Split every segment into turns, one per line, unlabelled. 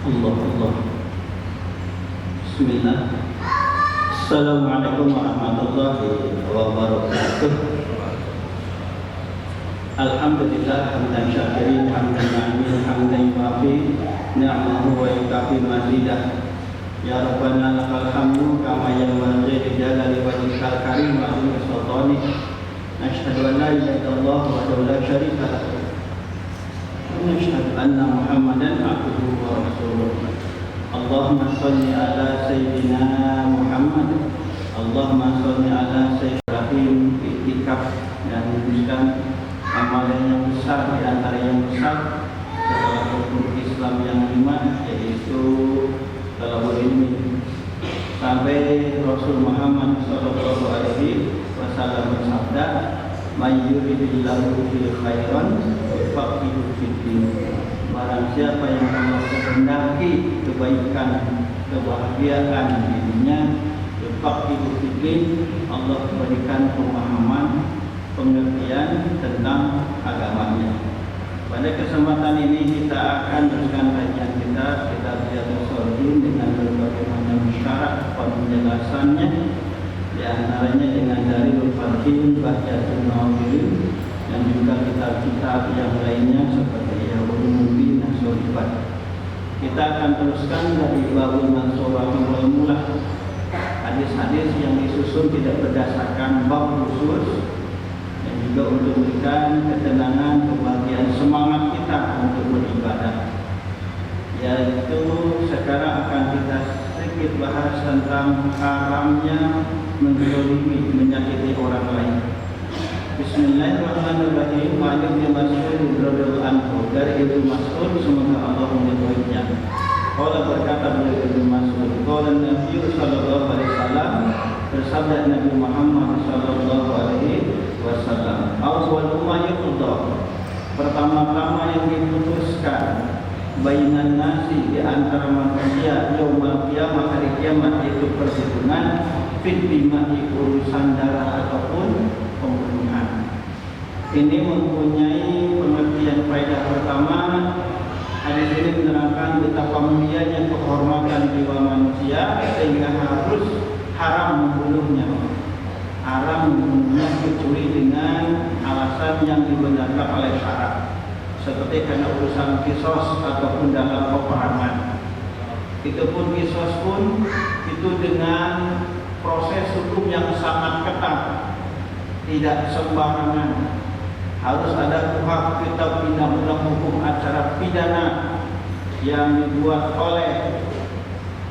Allah. Bismillah. Assalamualaikum warahmatullahi wabarakatuh. Alhamdulillah hamdan syakirin hamdan na'imin hamdan yuafi ni'amahu wa yukafi mazidah. Ya Rabbana lakal hamdu kama yanbaghi li jalali wajhikal karim wa 'azimi sultanik. Nashhadu an la ilaha illallah wahdahu la syarika lahu. Nashhadu anna Muhammadan abduhu wa rasuluh. Allahumma shalli ala sayyidina Muhammad. Allahumma shalli ala sayyidina Itikaf dan meneruskan amalan yang besar di antara yang besar setelah rukun Islam yang 5, yaitu talabul ilmi. Sampai Rasul Muhammad sallallahu alaihi wasallam bersabda, "May yuridillahu bihi khairan yufaqihu fid din." Barang siapa yang Allah kehendaki kebaikan, kebahagiaan di dirinya, yufaqihu fid din, Allah berikan pemahaman, pengertian tentang agamanya. Pada kesempatan ini kita akan teruskan kajian kita Riyadhus Shalihin dengan berbagai macam syarat penjelasannya, di antaranya dengan Dalilul Fadhil, Bahjatul Nawawiyin, dan juga kitab-kitab yang lainnya seperti Ulumuddin, Nasrullah. Kita akan teruskan dari Babul Mansurah wal Mulah, hadis-hadis yang disusun tidak berdasarkan bab khusus, dan juga untuk memberikan ketenangan, kebahagiaan, semangat kita untuk beribadah. Yaitu sekarang akan kita sedikit bahas tentang haramnya menzalimi, menyakiti orang lain. Bismillahirrahmanirrahim. Ma'an Ibnu Mas'ud radhiyallahu anhu, dari Ibnu Mas'ud semoga Allah meridhoinya. Qala berkata beliau Ibnu Mas'ud, qala Nabi sallallahu alaihi wasallam, bersabda Nabi Muhammad sallallahu alaihi wasallam, awwalu ma yuqda, pertama-tama yang diputuskan bainan nasi, di antara manusia, yaumul qiyamah, hari kiamat, yaitu perhitungan, fit dimati, urusan darah ataupun pembunuhan. Ini mempunyai pengertian faedah pertama. Hadis ini menerangkan betapa mulianya kehormatan jiwa manusia sehingga harus haram membunuhnya. Haram membunuhnya kecuali dengan alasan yang dibenarkan oleh syarak, seperti karena urusan kisos ataupun dalam peperangan. Itu pun kisos pun itu dengan proses hukum yang sangat ketat, tidak sembarangan. Harus ada kuhab, kitab undang-undang hukum acara pidana yang dibuat oleh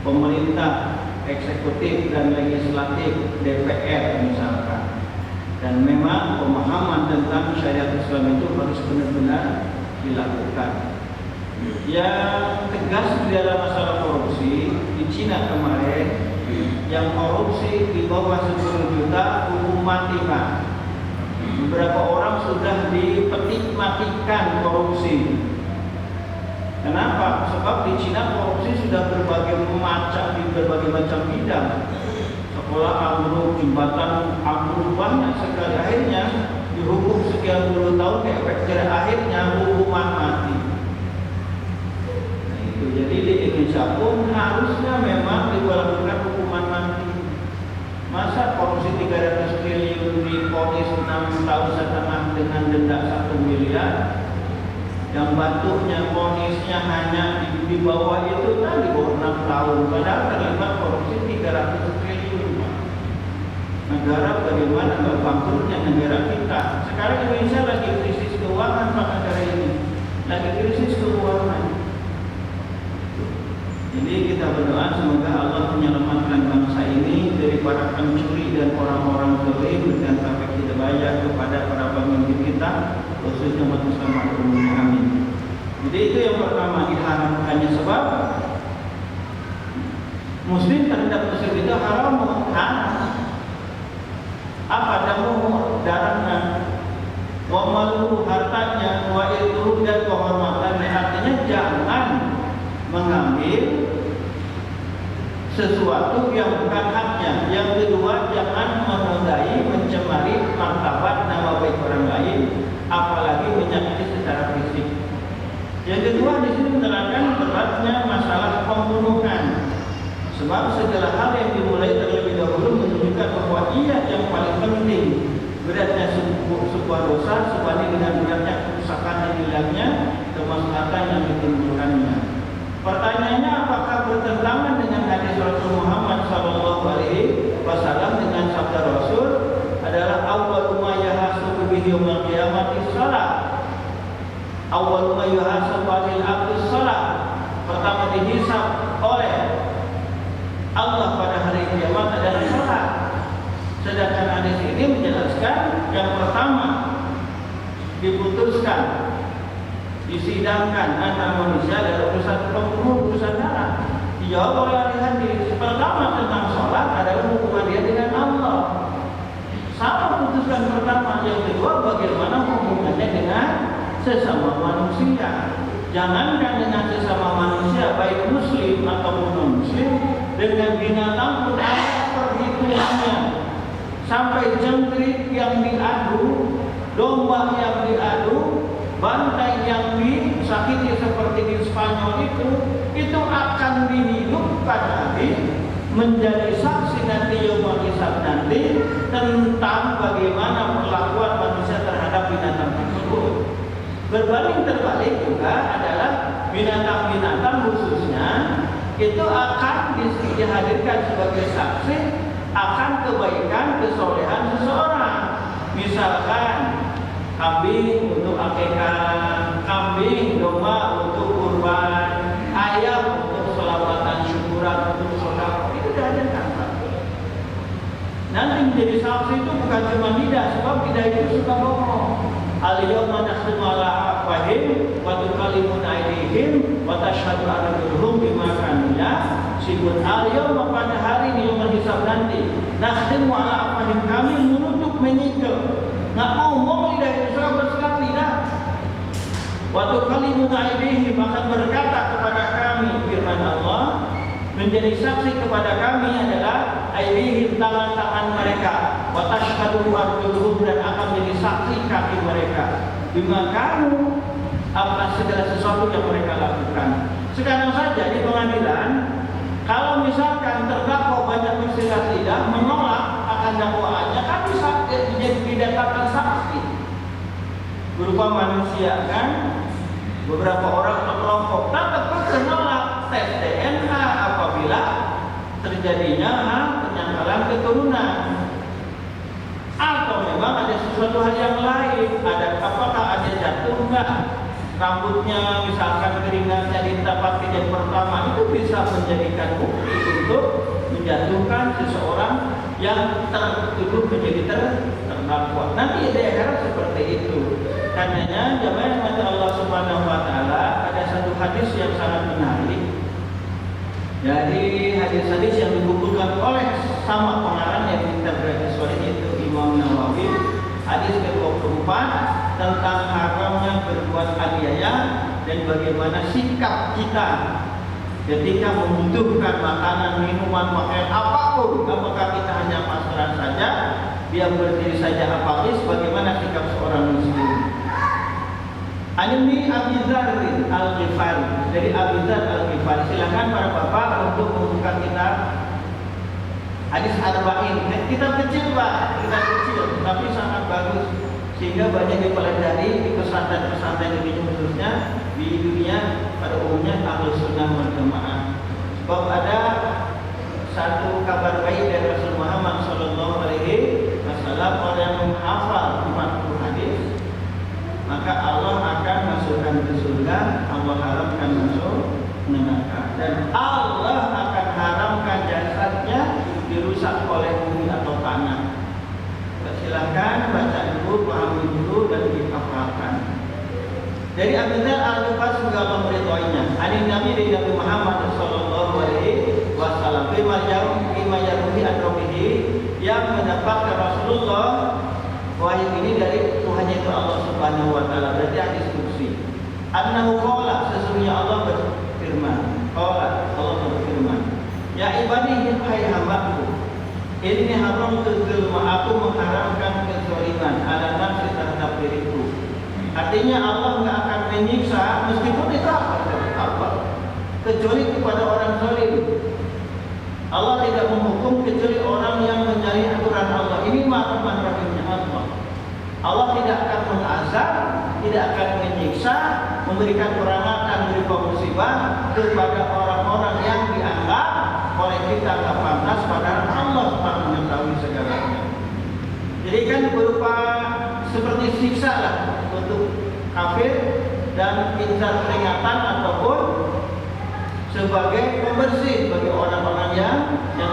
pemerintah, eksekutif dan legislatif, DPR misalkan. Dan memang pemahaman tentang syariat Islam itu harus benar-benar dilakukan. Yang tegas di dalam masalah korupsi di Cina kemarin, yang korupsi di bawah 10 juta hukum mati, Pak. Beberapa orang sudah dipetik matikan korupsi. Kenapa? Sebab di Cina korupsi sudah berbagai macam, di berbagai macam bidang. Sekolah ambruk, jembatan ambruk, banyak sekali. Akhirnya dihukum sekian puluh tahun, efek jerah akhirnya hukuman mati. Nah, itu jadi di Indonesia pun harusnya memang diberlakukan hukuman mati. Masa korupsi 300 triliun divonis 6,5 tahun dengan denda 1 miliar, yang batuknya vonisnya hanya di bawah itu tadi, bawah 6 tahun, padahal terlibat korupsi 300 triliun. Negara bagaimana bangkrutnya negara kita? Sekarang Indonesia lagi krisis keuangan, Pak, negara ini lagi krisis keuangan. Jadi kita berdoa semoga Allah menyelamatkan bangsa ini dari para pencuri dan orang-orang zalim, dan taufik hidayah kepada para pemimpin kita, khususnya umat Islam umumnya. Amin. Jadi itu yang pertama diharamkannya, sebab muslim terhadap muslim itu haram. Apa damu, darahnya, wa malu, hartanya, wa itu, dan kehormatannya. Artinya jangan mengambil sesuatu yang bukan haknya. Yang kedua, jangan menodai, mencemari martabat nama baik orang lain, apalagi menyakiti secara fisik. Yang kedua, di sini menerangkan beratnya masalah Sebab segala hal yang dimulai terlebih dahulu menunjukkan bahwa ia yang paling penting. Beratnya sebuah dosa sebanding dengan beratnya kerusakan yang hilangnya, kemaslahatan yang ditimbulkannya. Pertanyaannya, apakah bertentangan dengan hadis Rasul Muhammad SAW dengan sabda Rasul adalah awwalu ma yahasabu bihi yaumil qiyamati shalah. Awwalu ma yahasabu bihi al-'abdu shalah. Pertama dihisab oleh Allah pada hari kiamat adalah salat. Sedangkan hadis ini menjelaskan yang pertama diputuskan, disidangkan antara manusia dalam urusan pembunuh, urusan darah. Dijawab oleh ahli hadis. Pertama tentang salat adalah hubungan dia dengan Allah. Sama putuskan pertama. Yang kedua bagaimana hubungannya dengan sesama manusia. Jangankan dengan sesama manusia, baik muslim ataupun non-muslim, dengan binatang pun ada perhitungannya. Sampai jangkrik yang diadu, domba yang diadu, bantai yang disakiti seperti di Spanyol itu akan dihidupkan lagi menjadi saksi nanti yaumul hisab nanti tentang bagaimana perlakuan manusia terhadap binatang tersebut. Berbanding terbalik juga adalah binatang-binatang khususnya itu akan dihadirkan sebagai saksi akan kebaikan kesolehan seseorang. Misalkan kambing untuk akikah, kambing domba untuk kurban, ayam untuk selawatan syukuran untuk sedekah, itu dihadirkan. Nanti menjadi saksi itu bukan cuma lidah, sebab lidah itu suka bohong. Al-yawma nakhtimu ala afwahihim wa tukallimuna aydihim wa tashhadu arjuluhum bima kanu yaksibun. Al-yawma pada hari ini yaumul hisab nanti, nakhtimu ala afwahihim, kami menutup menyingkap. Nggak ngomong lidah itu bersekat lidah. Wa tukallimuna aydihim, akan berkata kepada kami, firman Allah, menjadi saksi kepada kami adalah aydihim, tangan-tangan mereka, wa tashhadu arjuluhum, dan akan menjadi saksi kaki mereka, bima kanu, atas segala sesuatu yang mereka lakukan. Sekarang saja di pengadilan, kalau misalkan terdakwa banyak bersilat lidah menolak akan dakwaannya, kan bisa didapatkan saksi berupa manusia, kan? Beberapa orang atau kelompok tetap menolak tes DNA apabila terjadinya penyangkalan keturunan, atau memang ada sesuatu hal yang lain. Apakah ada jatuh enggak rambutnya, misalkan keringatnya di tempat kejadian pertama, itu bisa menjadikan bukti untuk menjatuhkan seseorang yang tertuduh menjadi terdakwa. Nanti di akhirat seperti itu. Karenanya jamaah mata Allah Subhanahu wa taala, ada satu hadis yang sangat menarik dari hadis-hadis yang dikumpulkan oleh sama pengarang yang interpretasi sore itu Imam Nawawi. Hadis ke-24 tentang haramnya berbuat aniaya dan bagaimana sikap kita ketika membutuhkan makanan, minuman, pakaian apapun, apakah kita hanya pasrah saja, diam berdiri saja apatis, bagaimana sikap seorang muslim. Ini Abi Dzar Al-Ghifari, dari Abi Dzar Al-Ghifari. Silakan para bapak untuk membuka kitab hadis Arba'in. Kitab kecil Pak, kitab kecil tapi sangat bagus, sehingga banyak dipelajari di pesantren-pesantren Indonesia, khususnya di dunia pada umumnya Ahlus Sunnah wal Jamaah. Sebab ada satu kabar baik dari Rasul Muhammad SAW, orang yang menghafal 40 hadis, maka Allah akan masukkan ke surga, Allah haramkan masuk neraka, dan Allah akan haramkan jasadnya dirusak oleh bumi atau tanah. Silahkan baca dulu, pahami dulu, dan dihafalkan. Dari Abi Dzar Al-Ghifari semoga Allah meridhoinya. Ani Nabi dari Nabi Muhammad SAW bima yarwi an-Rabbihi, yang mendapatkan Rasulullah wahyu ini dari Tuhannya itu Allah Subhanahu wa taala, berarti hadis qudsi. Annahu qala, sesungguhnya Allah berfirman, qala, Allah berfirman, ya ibadi, hai hambaku, ini haram kezulma, aku mengharamkan kezaliman ala nafsi terhadap diriku. Artinya Allah nggak akan menyiksa meskipun itu apa, kecuali kepada orang zalim. Allah tidak menghukum kecuali orang yang mencari aturan Allah. Ini rahman rahimnya Allah. Allah tidak akan mengazab, tidak akan menyiksa, memberikan peringatan, berupa musibah kepada orang-orang yang dianggap oleh kita tak pantas, padahal Allah Subhanahu mengetahui segalanya. Jadi kan berupa seperti siksa lah untuk kafir dan insan peringatan ataupun sebagai pembersih bagi orang-orang yang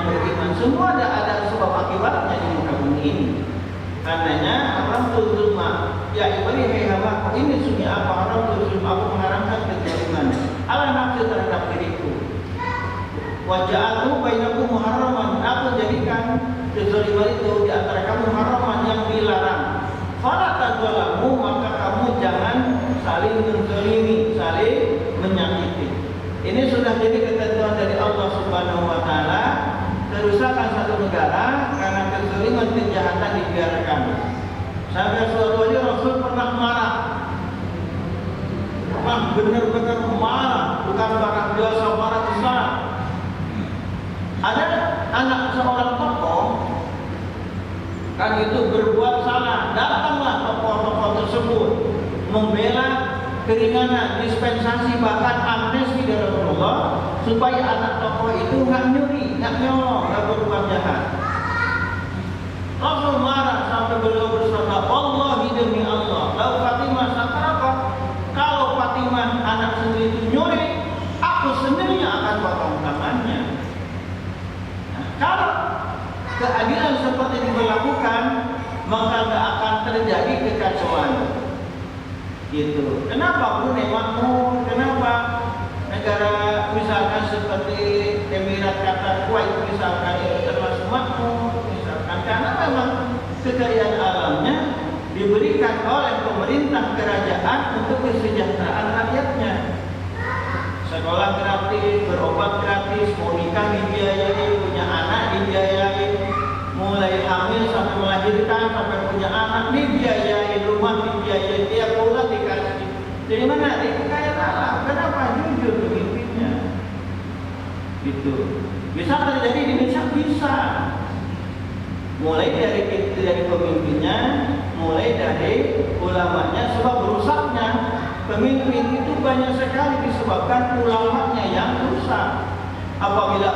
beriman. Semua ada sebab akibatnya di muka bumi ini. Karenanya haram zulma, ya ibadi hai hamba, ini sunyi apa haram zulma, aku mengharamkan kezaliman ala nafsu terhadap diriku. Wa ja'altu bainakum muharraman, aku jadikan kezaliman itu di antara kamu haraman yang dilarang. Fala tadzalamu, maka kamu jangan saling menzalimi, saling menyakiti. Ini sudah jadi ketentuan dari Allah Subhanahu wa taala. Kerusakan satu negara karena kezaliman, kejahatan dibiarkan. Sampai suatu hari Rasul pernah marah, benar-benar marah, bukan marah biasa, marah besar. Ada anak seorang tokoh kan itu berbuat salah, datanglah tokoh-tokoh tersebut membela keringanan, dispensasi, bahkan amnesti dari Rasulullah supaya anak tokoh itu nggak nyuri, nggak nyolong, nggak berbuat jahat. Rasul marah sampai beliau bersabda, "Wallahi demi Allah, lau Fatimah sakaraka, kalau Fatimah anak sendiri itu nyuri, aku sendiri yang akan potong tangannya." Nah, kalau keadilan seperti diberlakukan, maka nggak akan terjadi kekacauan. Gitu. Kenapa Brunei makmur? Kenapa negara misalkan seperti Emirat Qatar, Kuwait misalkan itu termasuk makmur? Misalkan karena memang kekayaan alamnya diberikan oleh pemerintah kerajaan untuk kesejahteraan rakyatnya. Sekolah gratis, berobat gratis, mau nikah dibiayai, punya anak dibiayai, mulai hamil sampai melahirkan sampai punya anak dibiayai, rumah dibiayai, tiap bulan dikasih. Dari mana? Dari kekayaan alam. Kenapa? Jujur pemimpinnya. Gitu. Bisa terjadi di Indonesia? Bisa. Mulai dari pemimpinnya, mulai dari ulamanya, sebab rusaknya pemimpin itu banyak sekali disebabkan ulamanya yang rusak. Apabila